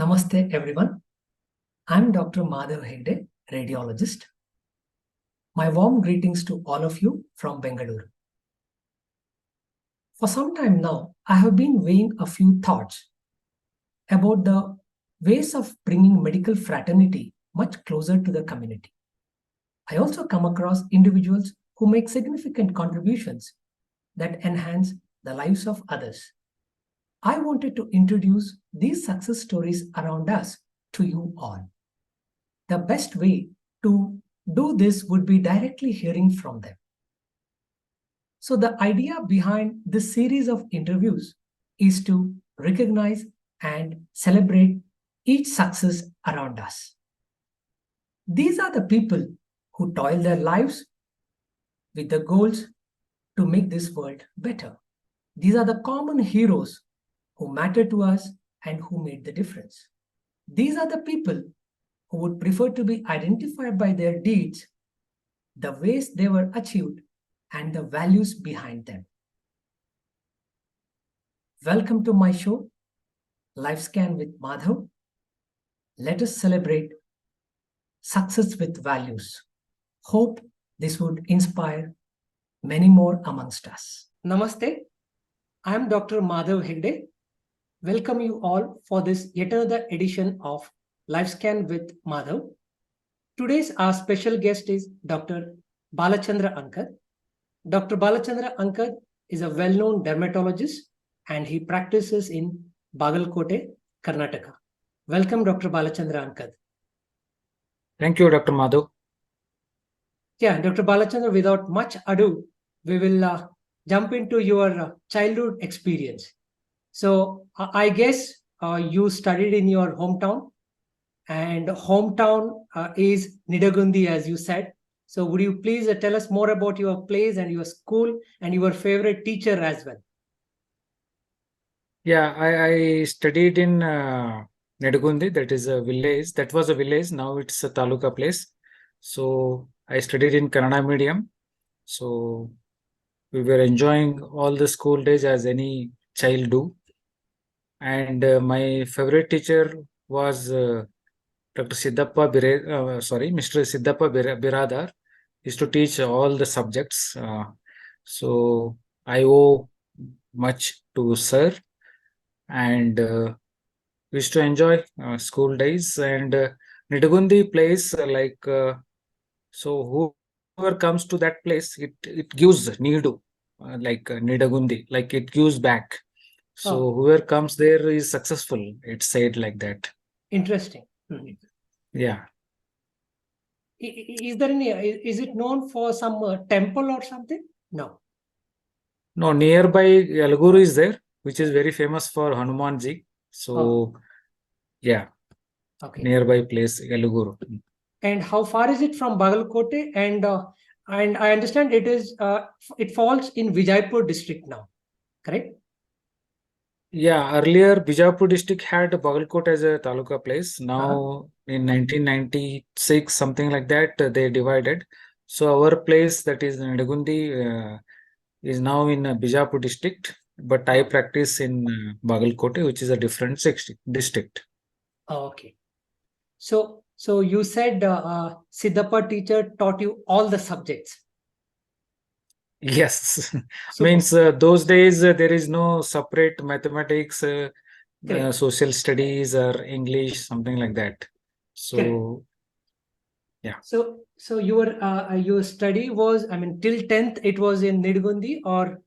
Namaste everyone. I'm Dr. Madhav, radiologist. My warm greetings to all of you from Bengaluru. For some time now, I have been weighing a few thoughts about the ways of bringing medical fraternity much closer to the community. I also come across individuals who make significant contributions that enhance the lives of others. I wanted to introduce these success stories around us to you all. The best way to do this would be directly hearing from them. So, the idea behind this series of interviews is to recognize and celebrate each success around us. These are the people who toil their lives with the goals to make this world better. These are the common heroes who matter to us and who made the difference. These are the people who would prefer to be identified by their deeds, the ways they were achieved, and the values behind them. Welcome to my show, Lifescan with Madhav. Let us celebrate success with values. Hope this would inspire many more amongst us. Namaste. I am Dr. Madhav Hegde. Welcome you all for this yet another edition of Lifescan with Madhav. Today's our special guest is Dr. Balachandra Ankad. Dr. Balachandra Ankad is a well-known dermatologist and he practices in Bagalkote, Karnataka. Welcome, Dr. Balachandra Ankad. Thank you, Dr. Madhav. Yeah, Dr. Balachandra, without much ado, we will jump into your childhood experience. So I guess you studied in your hometown, and hometown is Nidagundi, as you said. So would you please tell us more about your place and your school and your favorite teacher as well? Yeah, I studied in Nedagundi, that is a village. That was a village. Now it's a taluka place. So I studied in Kannada medium. So we were enjoying all the school days as any child do. And my favorite teacher was Dr. Mr. Siddappa Biradar. Used to teach all the subjects. So I owe much to sir, and we used to enjoy school days. And Nidagundi place, so whoever comes to that place, it gives Nidu, Nidagundi, like it gives back. So whoever comes there is successful. It's said like that. Interesting. Yeah. Is there any? Is it known for some temple or something? No. No, nearby Yalaguru is there, which is very famous for Hanumanji. So, yeah, Okay. nearby place Yalaguru. And how far is it from Bagalkote? And I understand it falls in Vijaypur district now, correct? Yeah, earlier Bijapur district had Bagalkote as a taluka place. Now in 1996, something like that, they divided. So our place, that is Nedagundi, is now in Bijapur district, but I practice in Bagalkote, which is a different district. Okay. So you said Siddhappa teacher taught you all the subjects. Yes, means those days there is no separate mathematics, social studies, or English, something like that. So, yeah. So your study was, I mean, till 10th it was in Nidagundi, or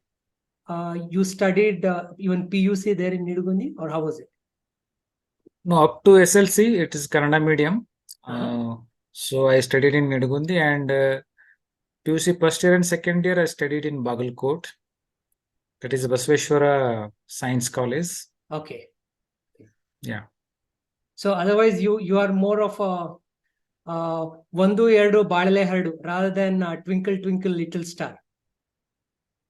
you studied even PUC there in Nidagundi, or how was it? No, up to SLC it is Kannada medium. So I studied in Nidagundi, and PUC first year and second year I studied in Bagalkote. That is Basveshwara Science College. Okay. Yeah. So otherwise you are more of a Vandu Erdu Badale Hardu rather than Twinkle Twinkle Little Star.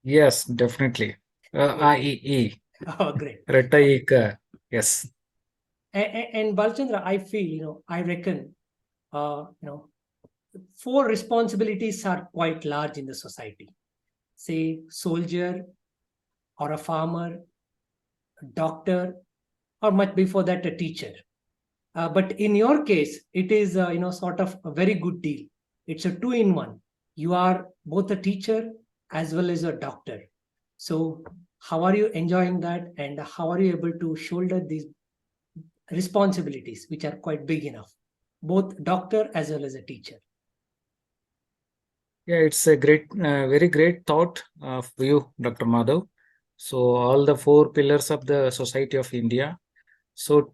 Yes, definitely. IEE. Oh, great. Retaika. Yes. And Balchandra, I feel, I reckon, 4 responsibilities are quite large in the society. Say, soldier, or a farmer, a doctor, or much before that, a teacher. But in your case, it is sort of a very good deal. It's a two-in-one. You are both a teacher as well as a doctor. So how are you enjoying that, and how are you able to shoulder these responsibilities, which are quite big enough, both doctor as well as a teacher? Yeah, it's a very great thought of you, Dr. Madhav. So all the four pillars of the society of India. So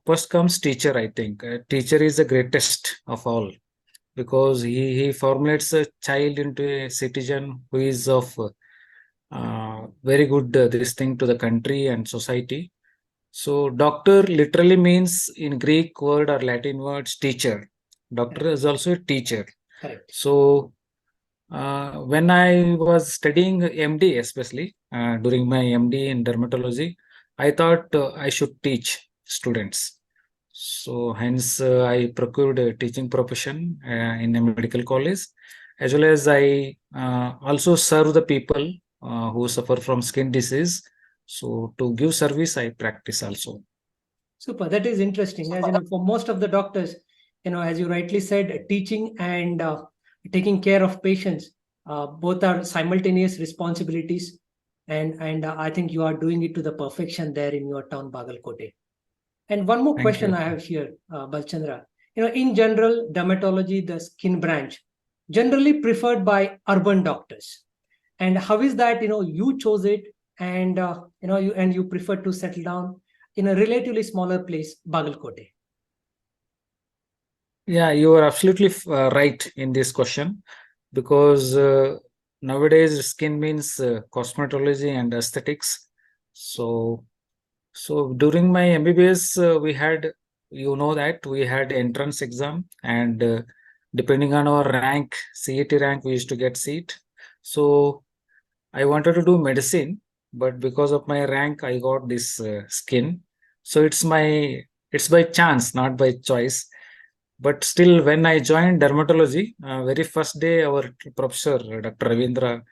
first comes teacher, I think. Teacher is the greatest of all because he formulates a child into a citizen who is of very good this thing to the country and society. So doctor literally means in Greek word or Latin words teacher. Doctor is also a teacher. Correct. So when I was studying MD, especially during my MD in dermatology, I thought I should teach students. So hence I procured a teaching profession in a medical college, as well as I also serve the people who suffer from skin disease. So to give service, I practice also. Super. That is interesting. As you know, for most of the doctors, as you rightly said, teaching and taking care of patients, both are simultaneous responsibilities. And I think you are doing it to the perfection there in your town, Bagalkote. And one more Thank question you. I have here, Balchandra. In general, dermatology, the skin branch, generally preferred by urban doctors. And how is that? You chose it, and you prefer to settle down in a relatively smaller place, Bagalkote. Yeah, you are absolutely right in this question because nowadays skin means cosmetology and aesthetics. So, so during my MBBS, we had, that we had entrance exam, and depending on our rank, CET rank, we used to get seat. So I wanted to do medicine, but because of my rank, I got this skin. So it's by chance, not by choice. But still, when I joined dermatology, very first day, our professor, Dr. Ravindra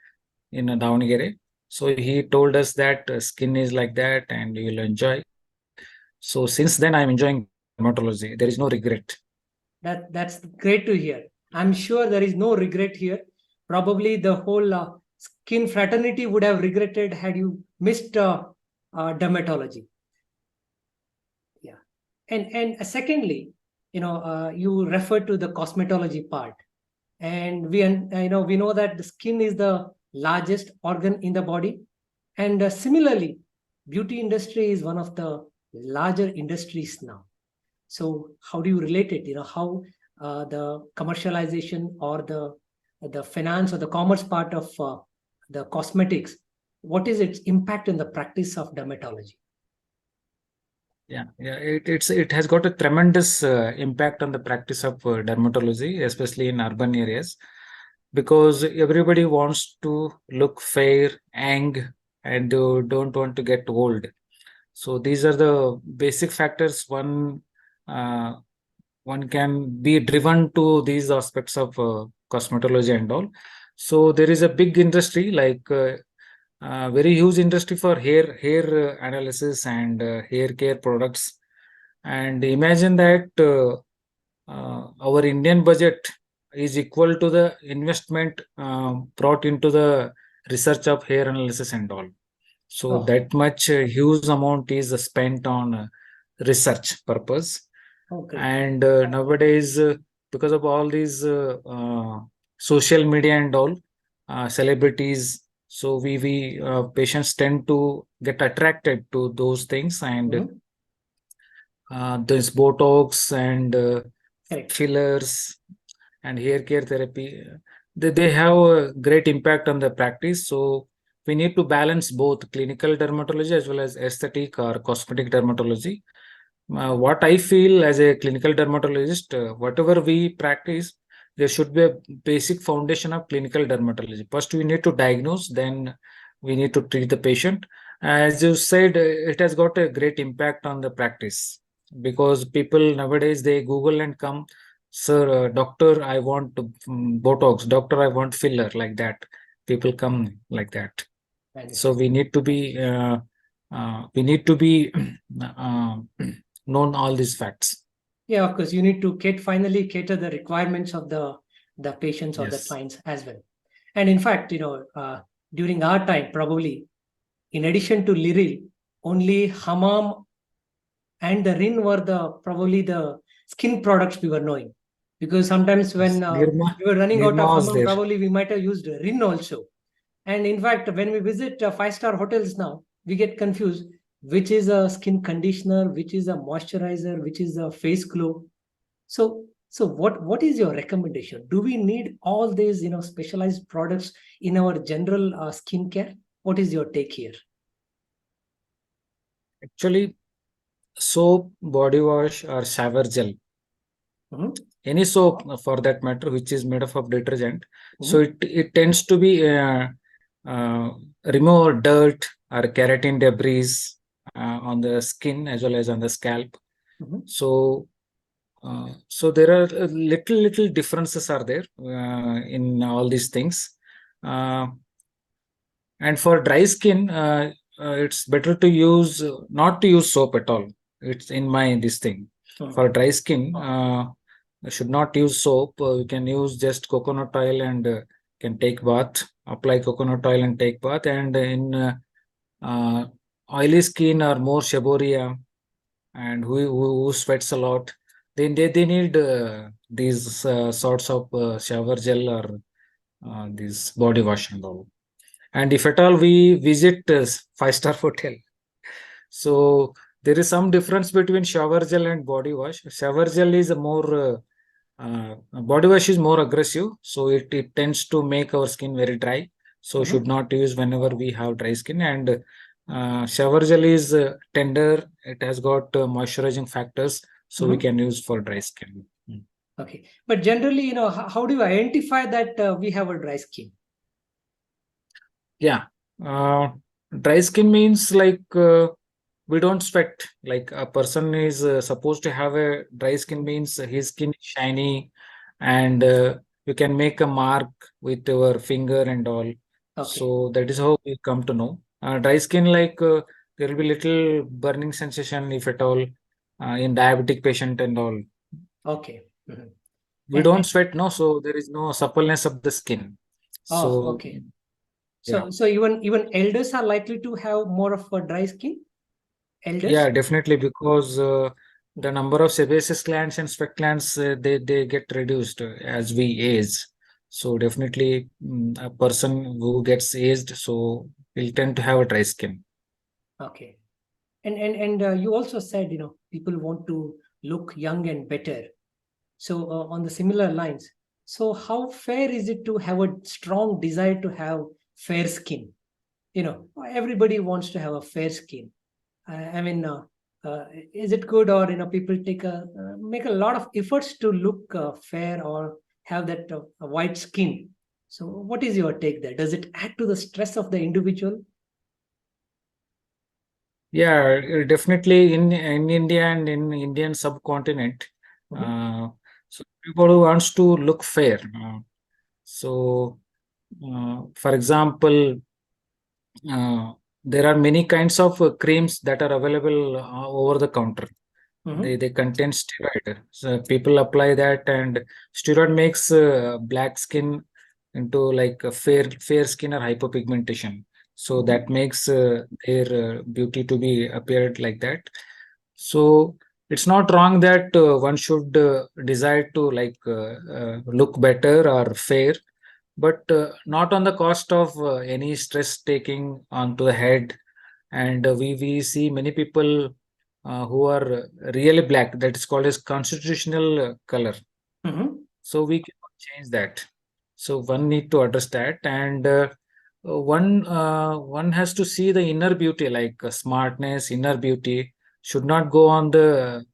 in Davangere, so he told us that skin is like that and you will enjoy. So since then, I'm enjoying dermatology. There is no regret. That's great to hear. I'm sure there is no regret here. Probably the whole skin fraternity would have regretted had you missed dermatology. Yeah. And secondly, you referred to the cosmetology part, and we know that the skin is the largest organ in the body, and similarly, beauty industry is one of the larger industries now. So how do you relate it? How the commercialization or the finance or the commerce part of the cosmetics, what is its impact in the practice of dermatology? Yeah. It has got a tremendous impact on the practice of dermatology, especially in urban areas, because everybody wants to look fair, young, and don't want to get old. So these are the basic factors uh, one can be driven to these aspects of cosmetology and all. So there is a big industry, like very huge industry for hair analysis and hair care products. And imagine that our Indian budget is equal to the investment brought into the research of hair analysis and all. So Oh, that much huge amount is spent on research purpose. oh, great. And nowadays, because of all these social media and all, celebrities, so we patients tend to get attracted to those things, and Mhm. there's Botox and Correct. fillers and hair care therapy. They have a great impact on the practice. So we need to balance both clinical dermatology as well as aesthetic or cosmetic dermatology. What I feel as a clinical dermatologist, whatever we practice, there should be a basic foundation of clinical dermatology. First, we need to diagnose, then we need to treat the patient. As you said, it has got a great impact on the practice because people nowadays they Google and come, sir, doctor, I want Botox, doctor, I want filler, like that. People come like that. So Fantastic. we need to be known all these facts. Yeah, of course, you need to finally cater the requirements of the patients or the Yes. clients as well. And in fact, during our time, probably in addition to Liril, only Hammam and the Rin were probably the skin products we were knowing. Because sometimes when Nirma, we were running out Nirma of was Hammam, there. probably we might have used Rin also. And in fact, when we visit five-star hotels now, we get confused which is a skin conditioner, which is a moisturizer, which is a face glow. So what is your recommendation? Do we need all these specialized products in our general skincare? What is your take here? Actually, soap, body wash, or shower gel, Mhm, any soap for that matter, which is made up of detergent, so mhm, it tends to be uh, remove dirt or keratin debris on the skin as well as on the scalp. mhm, So there are little differences are there in all these things. Uh, and for dry skin, it's better to use not to use soap at all. It's in my this thing. For mhm. dry skin, should not use soap. You can use just coconut oil and can take bath. Apply coconut oil and take bath. And in uh, oily skin or more seborrhea and who sweats a lot, then they need these sorts of shower gel or this body wash and all. And if at all we visit five-star hotel, so there is some difference between shower gel and body wash. Shower gel is a more body wash is more aggressive, so it tends to make our skin very dry. So should Mhm, not use whenever we have dry skin. And shower gel is tender. It has got moisturizing factors, so we mhm. can use for dry skin. Mm. Okay, but generally, how do you identify that we have a dry skin? Yeah. Uh, Dry skin means like we don't sweat. Like a person is supposed to have a dry skin means his skin is shiny and you can make a mark with your finger and all. Okay, So that is how we come to know. Dry skin, like there will be little burning sensation if at all in diabetic patient and all. okay. Mhm. We don't sweat, no, so there is no suppleness of the skin. Oh, So okay. yeah. So even elders are likely to have more of a dry skin. Yeah, Elders. definitely, because the number of sebaceous glands and sweat glands they get reduced as we age. So definitely, a person who gets aged, so will tend to have a dry skin. Okay. And you also said people want to look young and better. So on the similar lines, so how fair is it to have a strong desire to have fair skin? Everybody wants to have a fair skin. I mean, is it good, or people make a lot of efforts to look fair or have that a white skin? So what is your take there? Does it add to the stress of the individual? Yeah, definitely in India and in Indian subcontinent. Mhm, Uh, so people who wants to look fair. So, for example, uh, there are many kinds of creams that are available over the counter. mhm, They contain steroid. So people apply that, and steroid makes black skin into like a fair skin or hypopigmentation. So mhm, that makes their beauty to be appeared like that. So it's not wrong that one should desire to like look better or fair, but not on the cost of any stress taking onto the head. And we see many people who are really black, that is called as constitutional color, mhm. so we cannot change that. So one need to address that. And one has to see the inner beauty, like smartness, inner beauty should not go on the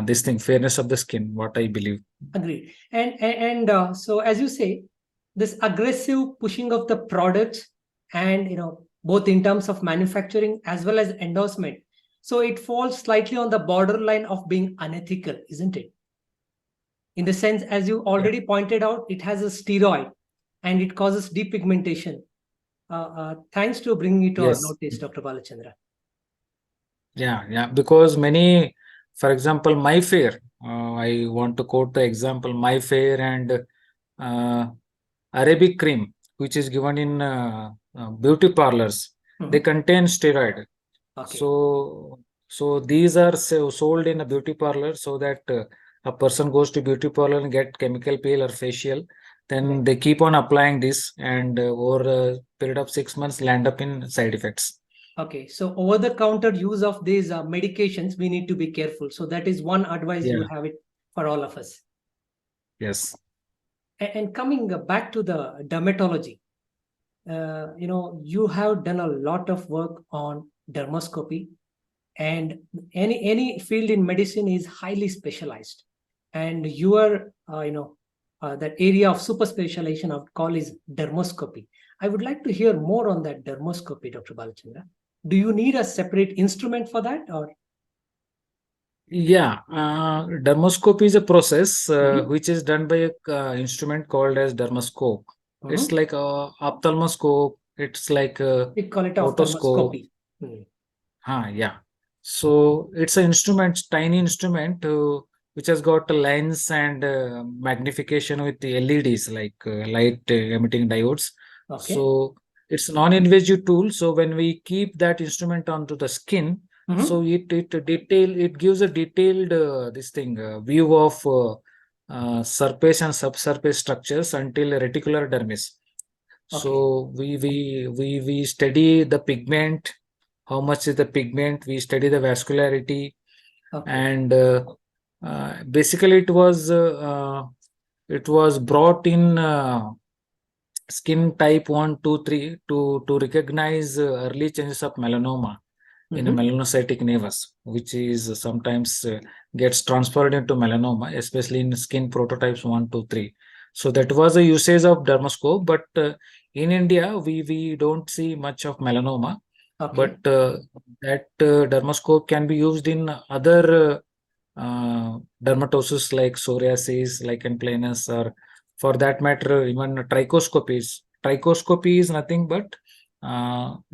this thing, fairness of the skin, what I believe. Agreed. And so, as you say, this aggressive pushing of the products, and both in terms of manufacturing as well as endorsement, so it falls slightly on the borderline of being unethical, isn't it? In the sense, as you Yeah. already pointed out, it has a steroid and it causes depigmentation. Thanks to bringing it to our Yes. notice, Dr. Balachandra. Yeah, because many For example, my fair. I want to quote the example my fair and uh, Arabic cream, which is given in beauty parlors. They Mhm. contain steroid. Okay. So, so these are sold in a beauty parlor so that a person goes to beauty parlor and get chemical peel or facial. Then Right. they keep on applying this, and over a period of 6 months, land up in side effects. Okay. So over the counter use of these medications, we need to be careful. So that is one advice you Yeah. have it for all of us. Yes. And coming back to the dermatology, you have done a lot of work on dermoscopy, and any field in medicine is highly specialized, and your that area of super specialization of call is dermoscopy. I would like to hear more on that dermoscopy, Dr. Balachandra. Do you need a separate instrument for that, or? Yeah, dermoscopy is a process Mhm. which is done by a instrument called as dermoscope. It's Mhm. like a ophthalmoscope. It's like a We call it otoscope. ophthalmoscopy. Mhm. Yeah. So it's an instrument, tiny instrument, which has got a lens and magnification with the LEDs, like light emitting diodes. Okay. So it's non-invasive tool. So when we keep that instrument onto the skin, so Mhm. it gives a detailed this thing view of surface and subsurface structures until reticular dermis. Okay. So we study the pigment, how much is the pigment. We study the vascularity, Okay. and basically it was brought in skin type 1, 2, 3 to recognize early changes of melanoma in a Mhm. melanocytic nevus, which is sometimes gets transferred into melanoma, especially in skin prototypes 1, 2, 3. So that was a usage of dermoscope, but in India we don't see much of melanoma, but Okay. that dermoscope can be used in other dermatosis like psoriasis, lichen planus, or for that matter, even trichoscopies. Trichoscopy is nothing but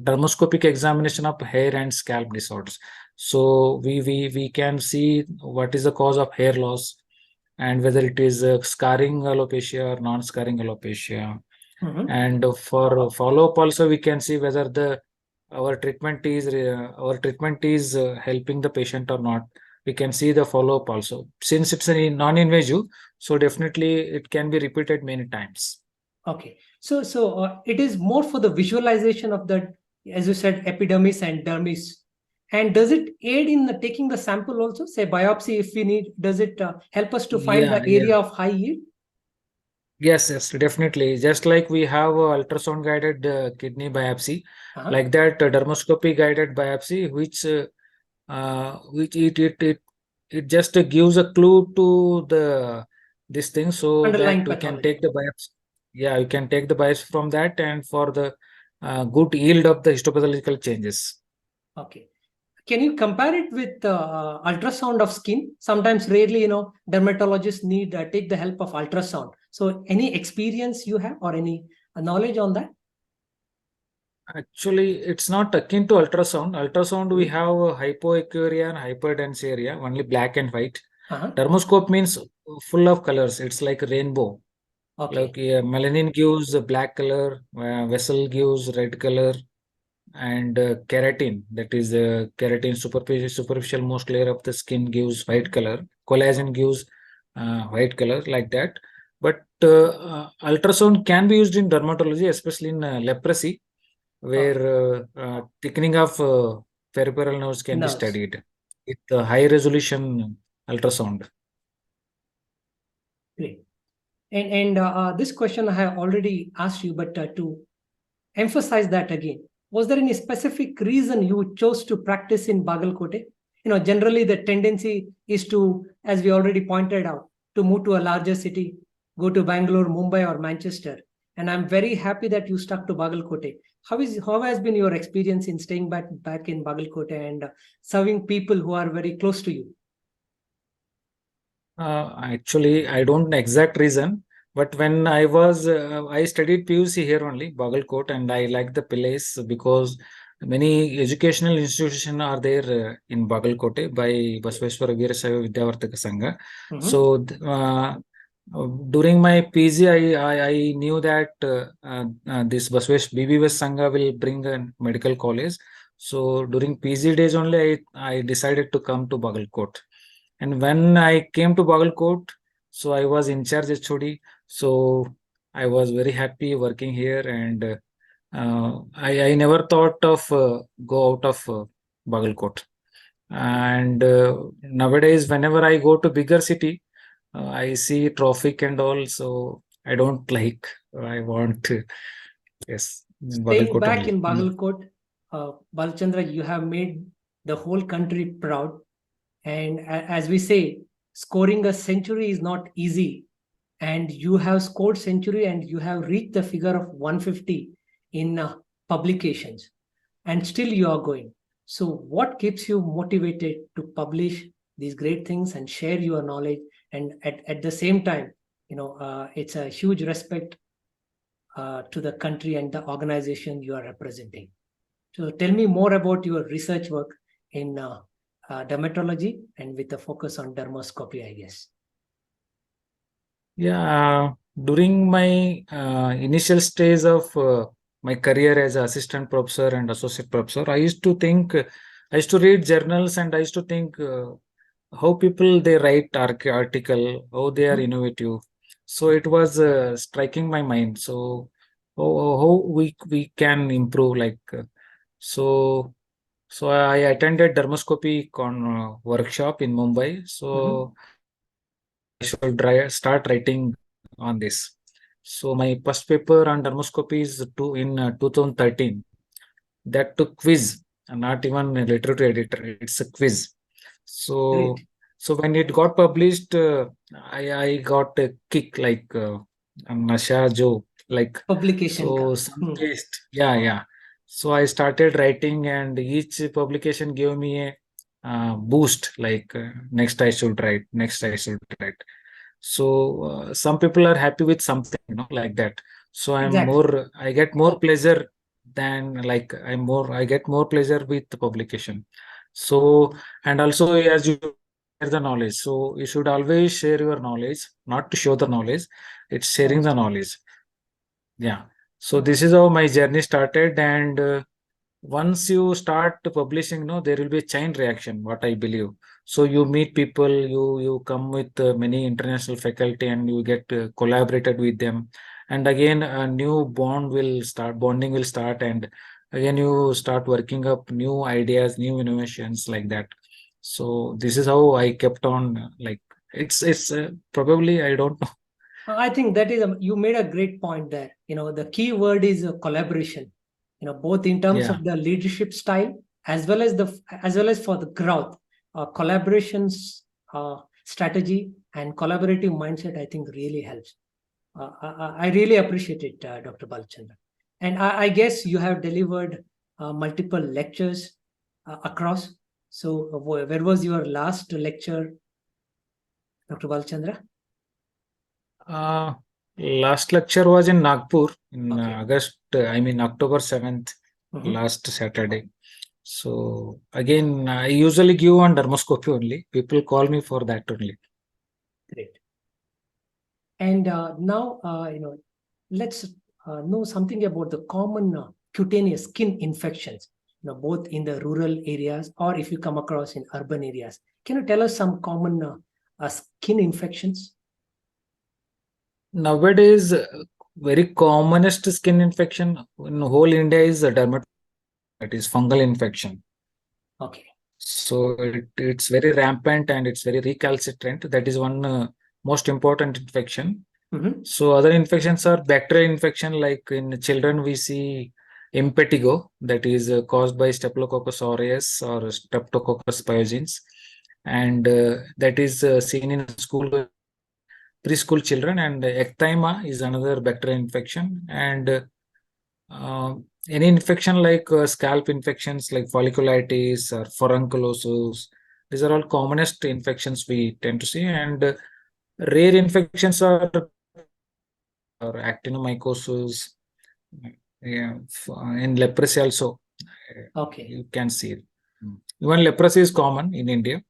dermoscopic examination of hair and scalp disorders. So we can see what is the cause of hair loss and whether it is scarring alopecia or non-scarring alopecia. Mhm. And for follow-up also, we can see whether the our treatment is helping the patient or not. We can see the follow-up also. Since it's a non-invasive, so definitely it can be repeated many times. Okay. So it is more for the visualization of the, as you said, epidermis and dermis. And does it aid in the taking the sample also? Say biopsy, if we need, does it help us to find the Yeah, yeah. area of high yield? Yes, yes, definitely. Just like we have ultrasound guided kidney biopsy, Uh-huh. like that dermoscopy guided biopsy, which it just gives a clue to the this thing, so that Underlying we can pathology. take the biopsy. Yeah, you can take the biopsy from that, and for the good yield of the histopathological changes. Okay. Can you compare it with ultrasound of skin? Sometimes, rarely, dermatologists need take the help of ultrasound. So, any experience you have or any knowledge on that? Actually, it's not akin to ultrasound. Ultrasound, we Mhm. have hypoacuria and hyperdense area, only black and white. Uh-huh. Dermoscope means full of colors. It's like a rainbow. Okay. Like melanin gives a black color, vessel gives red color, and keratin, that is keratin superficial most layer of the skin, gives white color. Collagen gives white color, like that. But ultrasound can be used in dermatology, especially in leprosy, where Okay. thickening of peripheral nerves can be Nerves. studied with high resolution ultrasound. Great. And this question I have already asked you, but to emphasize that again, was there any specific reason you chose to practice in Bagalkote? Generally the tendency is to, as we already pointed out, to move to a larger city, go to Bangalore, Mumbai, or Manchester. And I'm very happy that you stuck to Bagalkote. How has been your experience in staying back in Bagalkote and serving people who are very close to you? Actually, I don't know exact reason, but when I studied PUC here only, Bagalkote, and I like the place because many educational institutions are there in Bagalkote by Basveshwara Veerasaiva Vidyavartaka Sangha. So during my PG, I knew that this BBS Sangha will bring a medical college. So during PG days only, I decided to come to Bagalkote. And when I came to Bagalkote, so I was in charge HOD. So I was very happy working here, and I never thought of go out of Bagalkote. And nowadays, whenever I go to bigger city, I see traffic and all, so I don't like. I want to, yes, Staying Bagalkote back only. in Bagalkote, Balachandra, you have made the whole country proud. And as we say, scoring a century is not easy. And you have scored century and you have reached the figure of 150 in publications. And still you are going. So what keeps you motivated to publish these great things and share your knowledge? And at the same time, it's a huge respect to the country and the organization you are representing. So tell me more about your research work in dermatology and with a focus on dermoscopy, I guess. Yeah, during my initial stage of my career as assistant professor and associate professor, I used to think, I used to read journals, and I used to think how people they write article, how they are innovative. So it was striking my mind. So how we can improve, like so. So I attended dermoscopy workshop in Mumbai. So I should start writing on this. So my first paper on dermoscopy is in 2013. That took quiz, not even a literature editor. It's a quiz. So Great. so when it got published, I got a kick, like Nasha Jo, like, Publication ka. so some taste. Yeah. So I started writing, and each publication gave me a boost, like next I should write, next I should write. So some people are happy with something, like that. So Exactly. I get more pleasure than, like, I get more pleasure with the publication. So, and also, as you share the knowledge, so you should always share your knowledge, not to show the knowledge, it's sharing the Understood. knowledge. Yeah. So this is how my journey started, and once you start publishing, there will be a chain reaction, what I believe. So you meet people, you come with many international faculty, and you get collaborated with them, and again a new bonding will start, and again you start working up new ideas, new innovations, like that. So this is how I kept on, like, it's probably, I don't know. I think that is you made a great point there. The key word is collaboration. Both in terms Yeah. of the leadership style as well as for the growth. Collaborations strategy and collaborative mindset, I think, really helps. I really appreciate it, Dr. Balachandra. And I guess you have delivered multiple lectures across. So, where was your last lecture, Dr. Balachandra? Uh, Last lecture was in Nagpur in Okay. October 7th, Mhm. last Saturday. So again, I usually give on dermoscopy only. People call me for that only. Great. And now, let's know something about the common cutaneous skin infections, both in the rural areas or if you come across in urban areas. Can you tell us some common skin infections? Nowadays, very commonest skin infection in whole India is dermatitis, that is fungal infection. Okay. So it's very rampant, and it's very recalcitrant. That is one most important infection. Mhm. So other infections are bacterial infection, like in children we see impetigo, that is caused by Staphylococcus aureus or Streptococcus pyogenes, and that is seen in preschool children. And ecthyma is another bacterial infection, and uh, any infection like scalp infections like folliculitis or furunculosis, these are all commonest infections we tend to see, and rare infections are or actinomycosis, yeah, in leprosy also. Okay. You can see it. Even leprosy is common in India.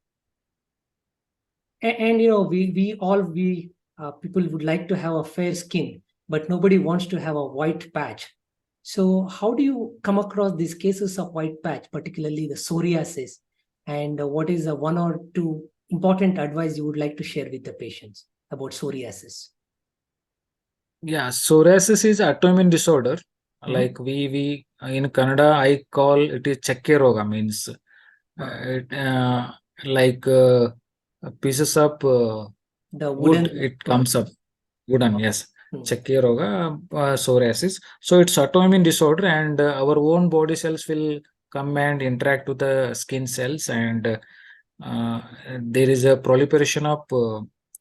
And we people would like to have a fair skin, but nobody wants to have a white patch. So how do you come across these cases of white patch, particularly the psoriasis? And what is the one or two important advice you would like to share with the patients about psoriasis? Yeah, psoriasis is autoimmune disorder. Mhm. Like we in Kannada, I call it is Chakke Roga, means it, like pieces of The wood, wooden. it comes up. Wooden, yes. Hmm. Chakke Roga, psoriasis. So it's autoimmune disorder, and our own body cells will come and interact with the skin cells, and there is a proliferation of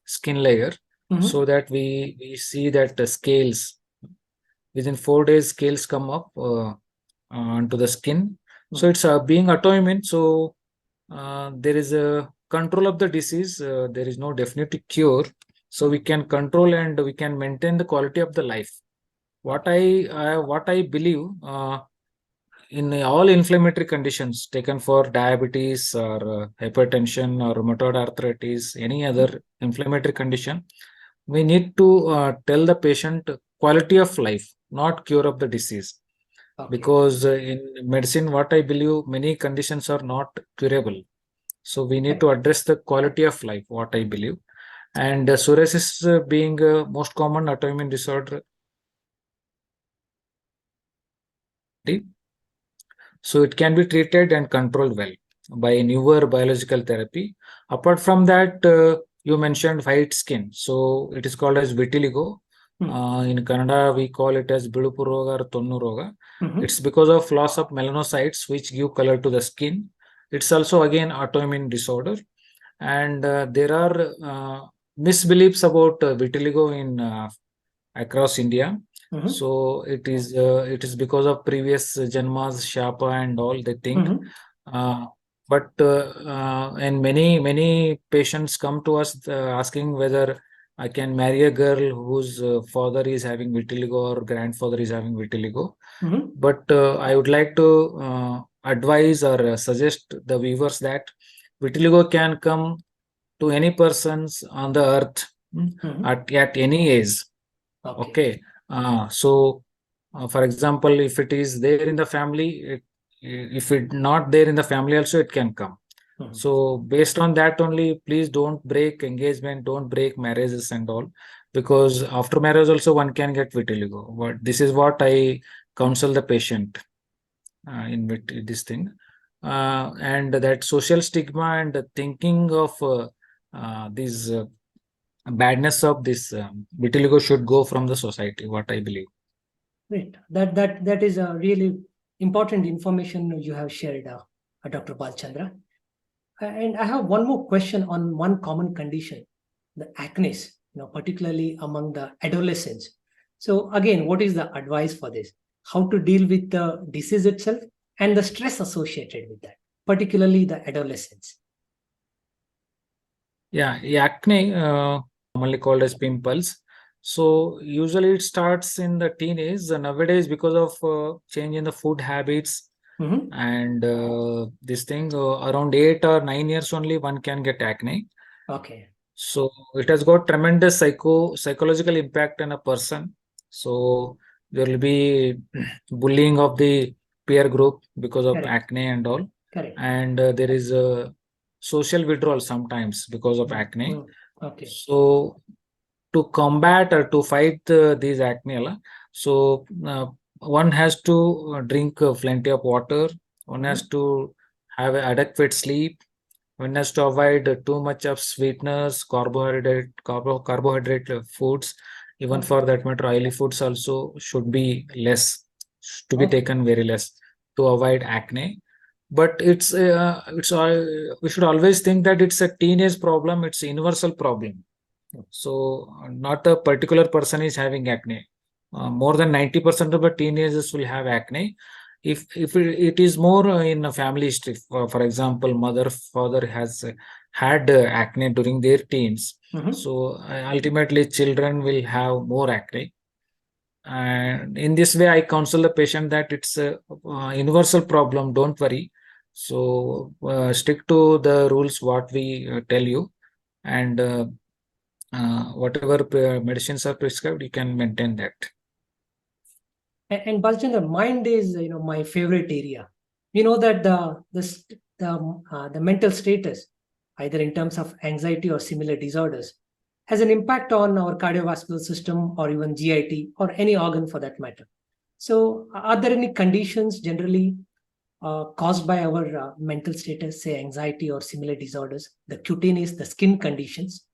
skin layer, Mhm. so that we see that the scales within 4 days, scales come up onto the skin. So Hmm. it's being autoimmune. So there is a control of the disease. There is no definite cure. So we Hmm. can control and we can maintain the quality of the life. Okay. What I believe, in all inflammatory conditions taken for diabetes or hypertension or rheumatoid arthritis, any Mhm. other inflammatory condition, we need to tell the patient quality of life, not cure of the disease. Okay. Because in medicine, what I believe, many conditions are not curable. So we need to Correct. address the quality of life, what I believe. And psoriasis being most common autoimmune disorder, so it can be treated and controlled well by newer biological therapy. Apart from that, you mentioned white skin. So it is called as vitiligo. Hmm. In Kannada, we call it as Bilupu Roga or Tonnu Roga. Mhm. It's because of loss of melanocytes which give color to the skin. It's also again autoimmune disorder. And there are misbeliefs about vitiligo in across India. Mhm. So it is because of previous janmas, shapa, and all they think. Mhm. Uh, but and many patients come to us asking whether I can marry a girl whose father is having vitiligo or grandfather is having vitiligo. Mhm. But I would like to advise or suggest the viewers that vitiligo can come to any persons on the earth, Mhm. at any age. Okay. Okay. So, for example, if it is there in the family, if it not there in the family, also it can come. Mhm. So, based on that only, please don't break engagement, don't break marriages and all, because after marriage also one can get vitiligo. But this is what I counsel the patient in this thing, and that social stigma and the thinking of these badness of this vitiligo should go from the society, what I believe. Great. That is a really important information you have shared, Dr. Balchandra. And I have one more question on one common condition, the acne, particularly among the adolescents. So again, what is the advice for this? How to deal with the disease itself and the stress associated with that, particularly the adolescents. Yeah, acne, commonly called as pimples. So usually it starts in the teenage. Nowadays, because of change in the food habits Mhm. and this thing, around 8 or 9 years only one can get acne. Okay. So it has got tremendous psychological impact on a person. So there will be bullying of the peer group because of Correct. acne and all, Correct. and there is a social withdrawal sometimes because of Mm. acne. Mm. Okay. So to combat or to fight these acne, so one has to drink plenty of water. One has Mhm. to have adequate sleep. One has to avoid too much of sweeteners, carbohydrate foods. Even Okay. for that matter, oily foods also should be less, to be Okay. taken very less to avoid acne. But it's we should always think that it's a teenage problem. It's a universal problem. So not a particular person is having acne. More than 90% of the teenagers will have acne. If it is more in a family history, for example, mother father has had acne during their teens, Mhm. so ultimately children will have more acne. And in this way, I counsel the patient that it's a universal problem. Don't worry. So stick to the rules what we tell you, and whatever medicines are prescribed, you can maintain that. And Balchandra, mind is my favorite area. We know that the mental status, either in terms of anxiety or similar disorders, has an impact on our cardiovascular system or even GIT or any organ for that matter. So, are there any conditions generally caused by our mental status, say anxiety or similar disorders, the cutaneous, the skin conditions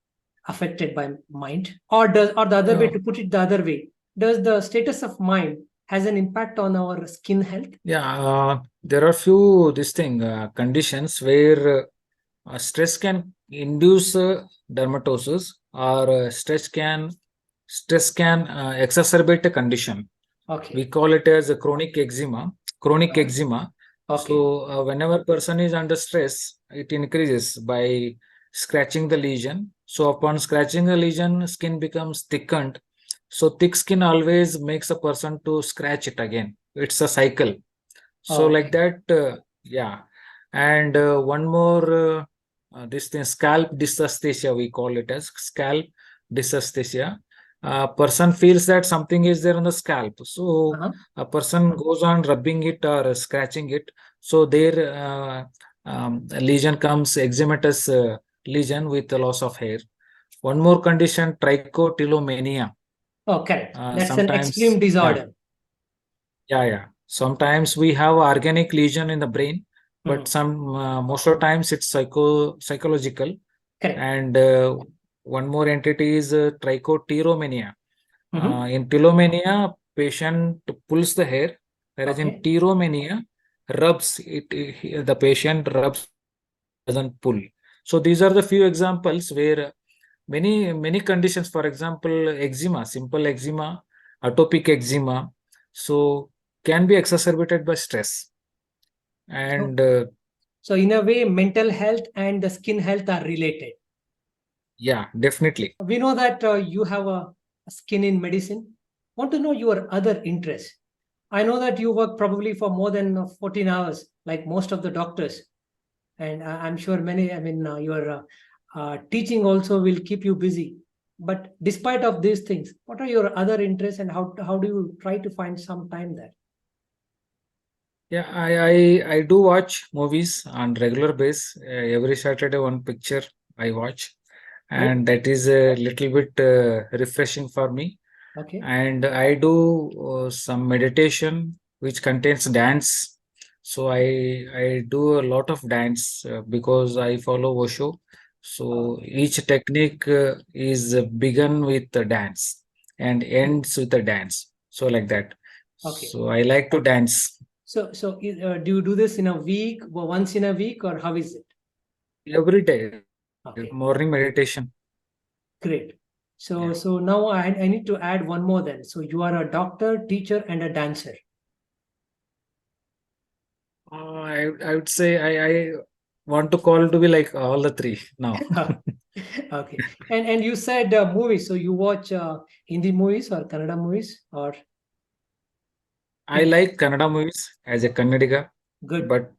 affected by mind, or the other way, Uh, to put it the other way, does the status of mind has an impact on our skin health? yeah, there are few this thing conditions where stress can induce dermatosis, or stress can exacerbate a condition. We Okay. call it as a chronic eczema. Chronic Uh-huh. eczema. Okay. So whenever person is under stress, it increases by scratching the lesion. So upon scratching the lesion, skin becomes thickened. So thick skin always makes a person to scratch it again. It's a cycle. So like Okay. that, yeah. And one more, this thing, scalp dysesthesia, we call it as scalp dysesthesia. Person feels that something is there on the scalp. So Uh-huh. a person goes on rubbing it or scratching it. So their lesion comes eczematous lesion with the loss of hair. One more condition, trichotillomania. Oh, correct. That's an extreme Sometimes, yeah, disorder. yeah. Sometimes we have organic lesion in the brain, but Mhm. some most of the times it's psychological. Correct. And one more entity is trichotillomania. Mhm. In tillomania, patient pulls the hair, whereas in Okay. pyromania, rubs it. The patient rubs doesn't pull. So these are the few examples where many conditions, for example, eczema, simple eczema, atopic eczema, so can be exacerbated by stress. So, And so in a way, mental health and the skin health are related. yeah, definitely. We know that you have a skin in medicine. Want to know your other interests? I know that you work probably for more than 14 hours, like most of the doctors. And I'm sure many, I mean, your teaching also will keep you busy. But despite of these things, what are your other interests and how do you try to find some time there? Yeah, I do watch movies on regular basis. Every Saturday, one picture I watch, Oh, and that is a little bit refreshing for me. okay. And I do some meditation which contains dance. So I do a lot of dance because I follow Osho. So Okay. each technique is begun with the dance and Oh, ends with the dance. So like that. okay. So I like to dance So, do you do this in a week, or once in a week, or how is it? every day. Okay, Morning meditation. great. So, Yeah. so now I need to add one more then. So you are a doctor, teacher, and a dancer. I would say I want to call to be like all the three now. Okay. And you said movies. So you watch Hindi movies or Kannada movies or I in like Kannada movies as a Kannadiga, good. but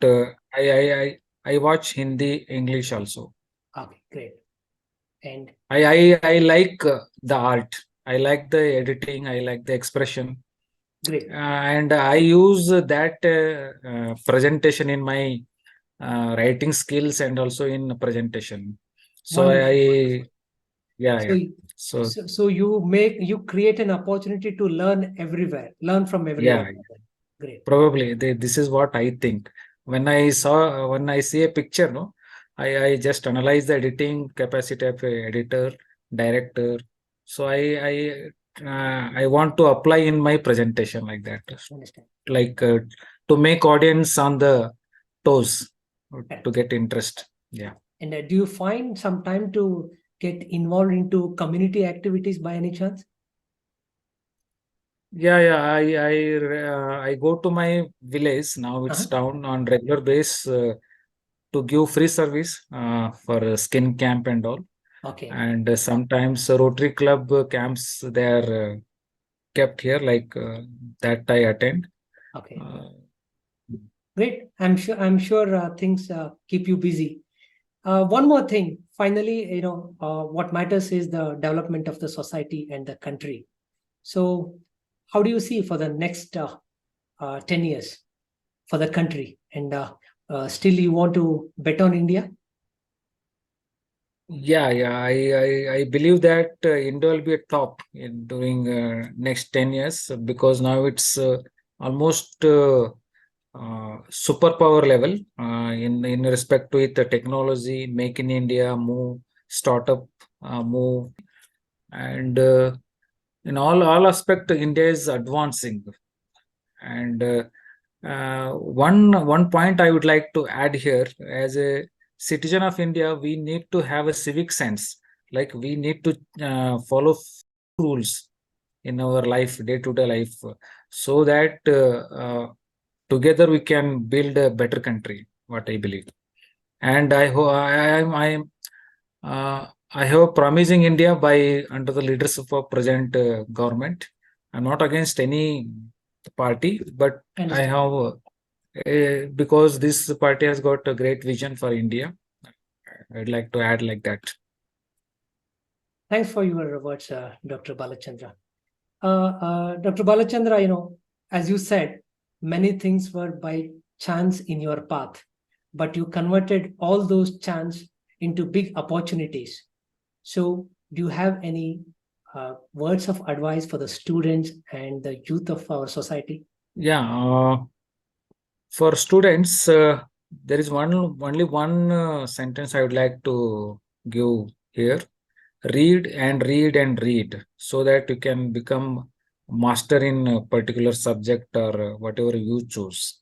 I watch Hindi, English also. Okay, great. And I like the art. I like the editing. I like the expression, great. and I use that presentation in my writing skills and also in presentation. So Wonderful, I wonderful. yeah, So, yeah. So so you create an opportunity to learn everywhere, learn from everywhere. yeah, Great. probably this is what I think. When I see a picture, no, I just analyze the editing capacity of a editor, director. So I want to apply in my presentation like that, Understand. like to make audience on the toes, to Correct. get interest. Yeah. And do you find some time to get involved into community activities by any chance? Yeah. I go to my village now. It's Uh-huh. town on regular base to give free service for skin camp and all. Okay. And sometimes Rotary Club camps there. kept here, like that I attend. Okay. Uh, Great. I'm sure things keep you busy. One more thing. Finally, what matters is the development of the society and the country. So, how do you see for the next 10 years for the country? And still, you want to bet on India? yeah, I believe that India will be a top in during next 10 years, because now it's almost superpower level in respect to it, the technology, make in India, move, startup, move, and in all aspect, India is advancing. And one point I would like to add here: as a citizen of India, we need to have a civic sense. Like we need to follow rules in our life, day-to-day life, so that together we can build a better country. What I believe, and I hope I have promising India by under the leadership of present government. I'm not against any party, but I Understand. have because this party has got a great vision for India. I'd like to add like that. Thanks for your words, Dr. Balachandra. Dr. Balachandra, as you said, many things were by chance in your path, but you converted all those chance into big opportunities. So, do you have any words of advice for the students and the youth of our society? Yeah, for students, there is only one sentence I would like to give here: read and read and read, so that you can become master in a particular subject or whatever you choose.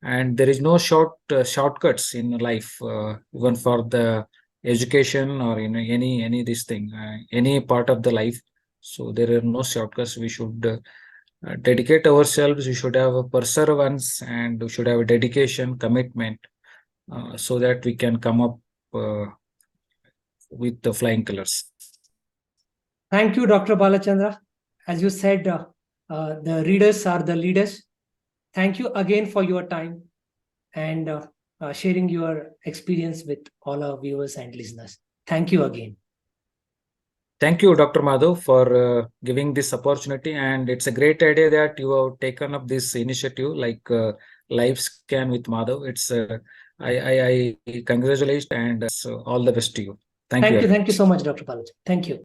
And there is no shortcuts in life, even for the education or any this thing, any part of the life. So there are no shortcuts. We should dedicate ourselves. We should have a perseverance, and we should have a dedication, commitment, so that we can come up uh, with the flying colors. Thank you, Dr. Balachandra. As you said, the readers are the leaders. Thank you again for your time and sharing your experience with all our viewers and listeners. Thank you again. Thank you, Dr. Madhav, for giving this opportunity. And it's a great idea that you have taken up this initiative, like live scan with Madhav. It's I congratulate and all the best to you. Thank you very Thank you much. so much, Dr. Balachandra. Thank you.